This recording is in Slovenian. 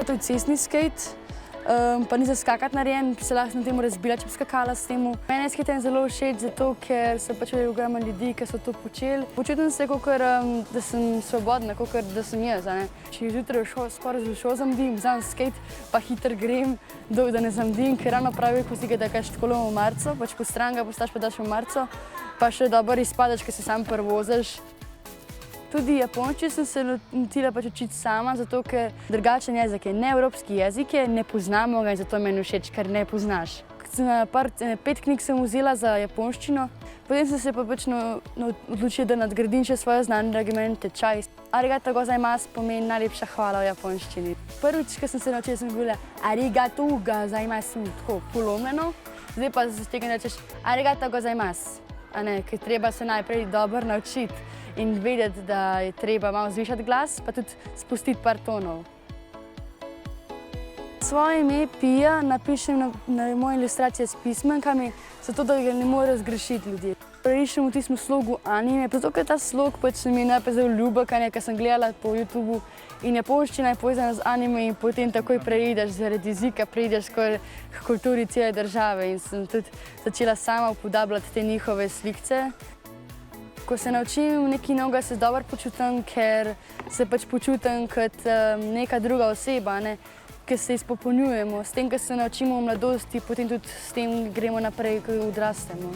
to je cestni skate, pa ni za skakati narejen, se lahko na tem razbila, če bi skakala s tem. Meni je skate zelo všeč zato, ker sem pač videla ogromno ljudi, ki so to počeli. Počutim se, kakor da sem svobodna, kakor da sem jaz. Če zjutraj skoraj z ušo zamdim, vzamem skate, pa hitro grem, da ne zamdim, ker ravno pravi, ko si ga dakaš takole v marco, pač po stran ga postaš, pa daš v marco, pa še dobro izpadaš, ker se sam prvozaš. Tudi japonščino sem se lotila pač učiti sama, zato ker drugačen jezik je, neevropski jezik je, ne poznamo ga in zato meni všeč, ker ne poznaš. 5 knjig sem vzela za japonščino, potem sem se pa pač odločila, da nadgradim še svoje znanje, da grem en tečaj. Arigato gozaimasu pomeni najlepša hvala v japonščini. Prvič, ko sem se naučila, sem govorila arigato gozaimasu, tako polomljeno. Zdaj pa z tega rečeš arigato gozaimasu, ker treba se najprej dobro naučiti in vedeti, da je treba malo zvišati glas, pa tudi spustiti par tonov. Svoje ime Pija napišem na moje ilustracije s pismenkami, zato da ga ne morejo zgrešiti ljudje. Rišem v tistem slogu anime, zato ker ta slog pač se mi je najprej zelo ljubek, ker sem gledala po YouTubu in japonščina je povezana z anime in potem takoj preideš zaradi jezika, preideš skoraj k kulturi cele države in sem tudi začela sama upodabljati te njihove slikce. Ko se naučim nekaj novega, se dobro počutim, ker se pač počutim kot neka druga oseba, ker se izpopolnjujemo. S tem, ko se naučimo v mladosti, potem tudi s tem gremo naprej, ko odrastemo.